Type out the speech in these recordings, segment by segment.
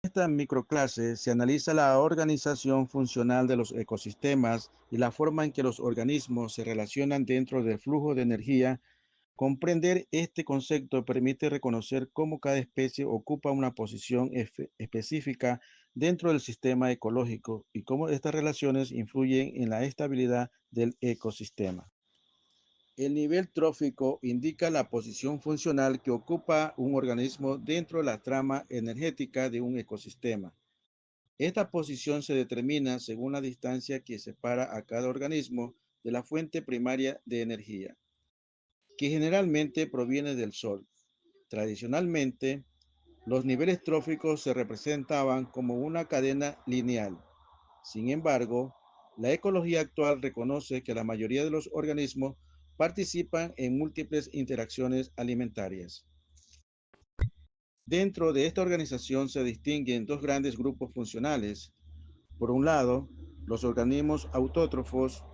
Esta microclase se analiza la organización funcional de los ecosistemas y la forma en que los organismos se relacionan dentro del flujo de energía. Comprender este concepto permite reconocer cómo cada especie ocupa una posición específica dentro del sistema ecológico y cómo estas relaciones influyen en la estabilidad del ecosistema. El nivel trófico indica la posición funcional que ocupa un organismo dentro de la trama energética de un ecosistema. Esta posición se determina según la distancia que separa a cada organismo de la fuente primaria de energía, que generalmente proviene del Sol. Tradicionalmente, los niveles tróficos se representaban como una cadena lineal. Sin embargo, la ecología actual reconoce que la mayoría de los organismos participan en múltiples interacciones alimentarias. Dentro de esta organización se distinguen dos grandes grupos funcionales. Por un lado, los organismos autótrofos,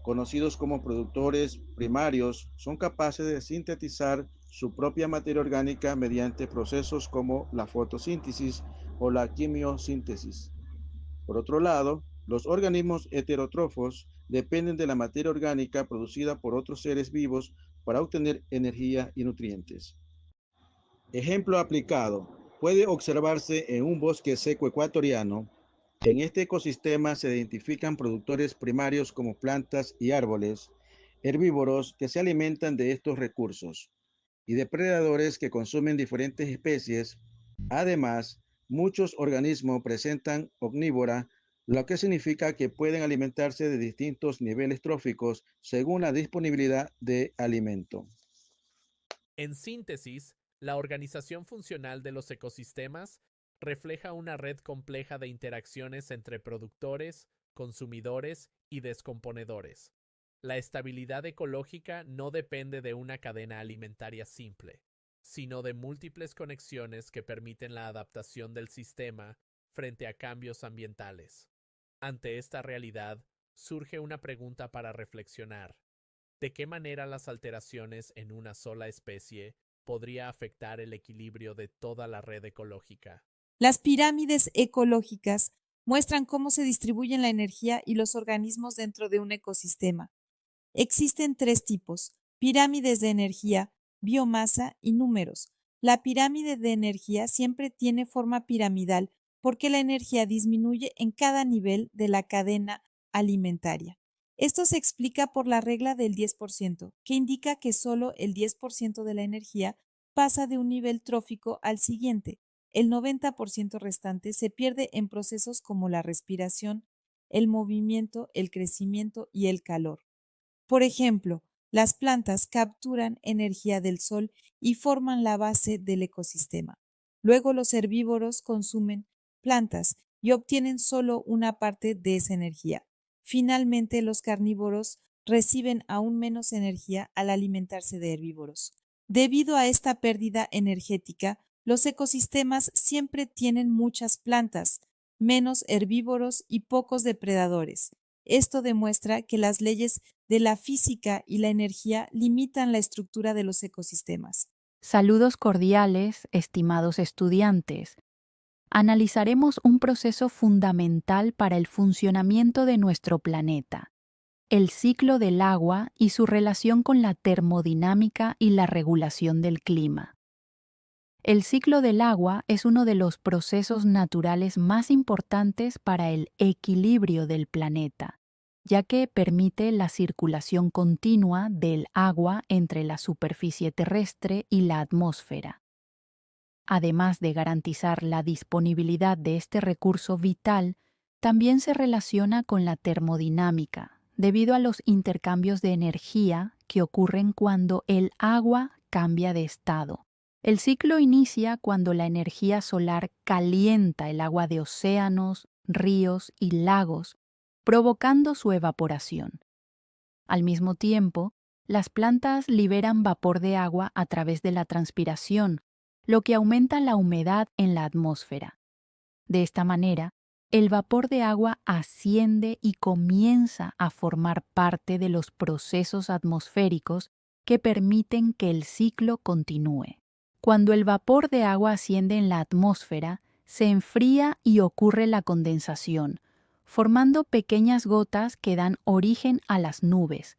conocidos como productores primarios, son capaces de sintetizar su propia materia orgánica mediante procesos como la fotosíntesis o la quimiosíntesis. Por otro lado, los organismos heterótrofos dependen de la materia orgánica producida por otros seres vivos para obtener energía y nutrientes. Ejemplo aplicado. Puede observarse en un bosque seco ecuatoriano. En este ecosistema se identifican productores primarios como plantas y árboles, herbívoros que se alimentan de estos recursos, y depredadores que consumen diferentes especies. Además, muchos organismos presentan omnívora, lo que significa que pueden alimentarse de distintos niveles tróficos según la disponibilidad de alimento. En síntesis, la organización funcional de los ecosistemas refleja una red compleja de interacciones entre productores, consumidores y descomponedores. La estabilidad ecológica no depende de una cadena alimentaria simple, sino de múltiples conexiones que permiten la adaptación del sistema frente a cambios ambientales. Ante esta realidad, surge una pregunta para reflexionar. ¿De qué manera las alteraciones en una sola especie podría afectar el equilibrio de toda la red ecológica? Las pirámides ecológicas muestran cómo se distribuyen la energía y los organismos dentro de un ecosistema. Existen tres tipos: pirámides de energía, biomasa y números. La pirámide de energía siempre tiene forma piramidal porque la energía disminuye en cada nivel de la cadena alimentaria. Esto se explica por la regla del 10%, que indica que solo el 10% de la energía pasa de un nivel trófico al siguiente. El 90% restante se pierde en procesos como la respiración, el movimiento, el crecimiento y el calor. Por ejemplo, las plantas capturan energía del sol y forman la base del ecosistema. Luego los herbívoros consumen plantas y obtienen solo una parte de esa energía. Finalmente, los carnívoros reciben aún menos energía al alimentarse de herbívoros. Debido a esta pérdida energética, los ecosistemas siempre tienen muchas plantas, menos herbívoros y pocos depredadores. Esto demuestra que las leyes de la física y la energía limitan la estructura de los ecosistemas. Saludos cordiales, estimados estudiantes. Analizaremos un proceso fundamental para el funcionamiento de nuestro planeta, el ciclo del agua y su relación con la termodinámica y la regulación del clima. El ciclo del agua es uno de los procesos naturales más importantes para el equilibrio del planeta, ya que permite la circulación continua del agua entre la superficie terrestre y la atmósfera. Además de garantizar la disponibilidad de este recurso vital, también se relaciona con la termodinámica, debido a los intercambios de energía que ocurren cuando el agua cambia de estado. El ciclo inicia cuando la energía solar calienta el agua de océanos, ríos y lagos, provocando su evaporación. Al mismo tiempo, las plantas liberan vapor de agua a través de la transpiración, lo que aumenta la humedad en la atmósfera. De esta manera, el vapor de agua asciende y comienza a formar parte de los procesos atmosféricos que permiten que el ciclo continúe. Cuando el vapor de agua asciende en la atmósfera, se enfría y ocurre la condensación, formando pequeñas gotas que dan origen a las nubes.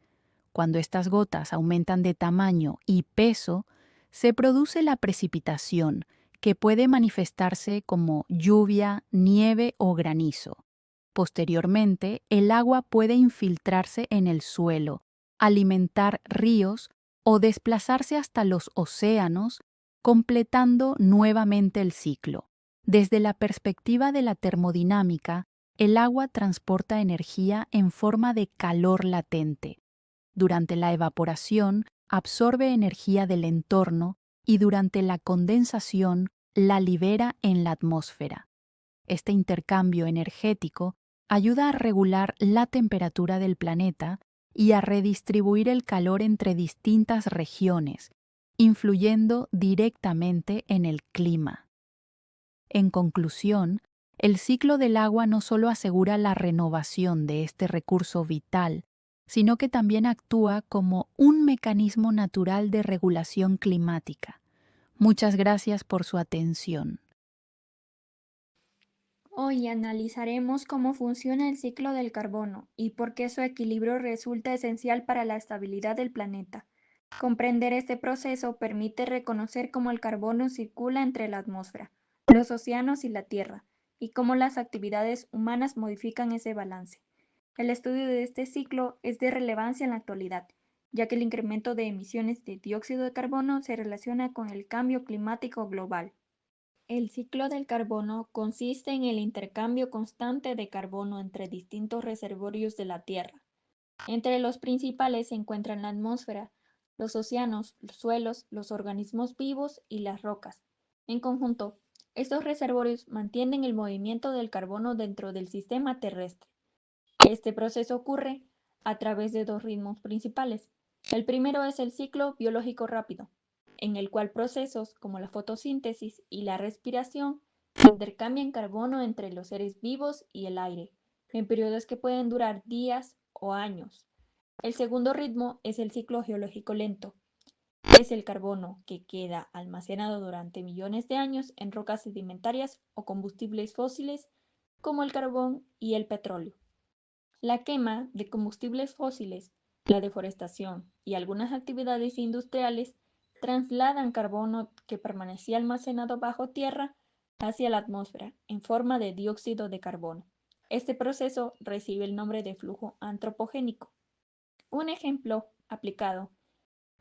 Cuando estas gotas aumentan de tamaño y peso, se produce la precipitación, que puede manifestarse como lluvia, nieve o granizo. Posteriormente, el agua puede infiltrarse en el suelo, alimentar ríos o desplazarse hasta los océanos, completando nuevamente el ciclo. Desde la perspectiva de la termodinámica, el agua transporta energía en forma de calor latente. Durante la evaporación, absorbe energía del entorno y durante la condensación la libera en la atmósfera. Este intercambio energético ayuda a regular la temperatura del planeta y a redistribuir el calor entre distintas regiones, influyendo directamente en el clima. En conclusión, el ciclo del agua no solo asegura la renovación de este recurso vital, sino que también actúa como un mecanismo natural de regulación climática. Muchas gracias por su atención. Hoy analizaremos cómo funciona el ciclo del carbono y por qué su equilibrio resulta esencial para la estabilidad del planeta. Comprender este proceso permite reconocer cómo el carbono circula entre la atmósfera, los océanos y la Tierra, y cómo las actividades humanas modifican ese balance. El estudio de este ciclo es de relevancia en la actualidad, ya que el incremento de emisiones de dióxido de carbono se relaciona con el cambio climático global. El ciclo del carbono consiste en el intercambio constante de carbono entre distintos reservorios de la Tierra. Entre los principales se encuentran la atmósfera, los océanos, los suelos, los organismos vivos y las rocas. En conjunto, estos reservorios mantienen el movimiento del carbono dentro del sistema terrestre. Este proceso ocurre a través de dos ritmos principales. El primero es el ciclo biológico rápido, en el cual procesos como la fotosíntesis y la respiración intercambian carbono entre los seres vivos y el aire, en periodos que pueden durar días o años. El segundo ritmo es el ciclo geológico lento. Es el carbono que queda almacenado durante millones de años en rocas sedimentarias o combustibles fósiles como el carbón y el petróleo. La quema de combustibles fósiles, la deforestación y algunas actividades industriales trasladan carbono que permanecía almacenado bajo tierra hacia la atmósfera en forma de dióxido de carbono. Este proceso recibe el nombre de flujo antropogénico. Un ejemplo aplicado.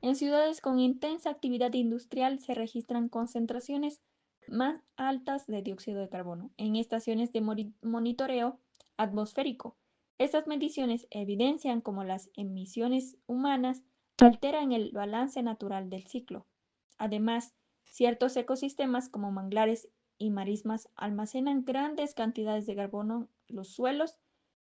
En ciudades con intensa actividad industrial se registran concentraciones más altas de dióxido de carbono en estaciones de monitoreo atmosférico. Estas mediciones evidencian cómo las emisiones humanas alteran el balance natural del ciclo. Además, ciertos ecosistemas como manglares y marismas almacenan grandes cantidades de carbono en los suelos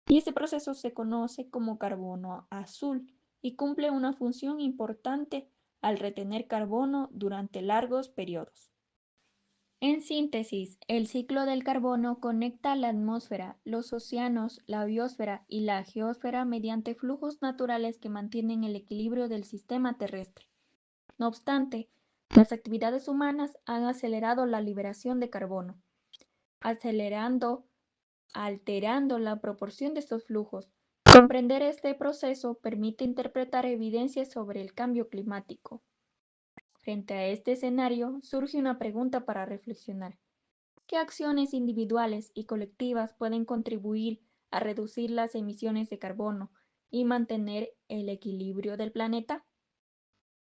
y este proceso se conoce como carbono azul y cumple una función importante al retener carbono durante largos periodos. En síntesis, el ciclo del carbono conecta la atmósfera, los océanos, la biosfera y la geósfera mediante flujos naturales que mantienen el equilibrio del sistema terrestre. No obstante, las actividades humanas han acelerado la liberación de carbono, alterando la proporción de estos flujos. Comprender este proceso permite interpretar evidencias sobre el cambio climático. Frente a este escenario, surge una pregunta para reflexionar. ¿Qué acciones individuales y colectivas pueden contribuir a reducir las emisiones de carbono y mantener el equilibrio del planeta?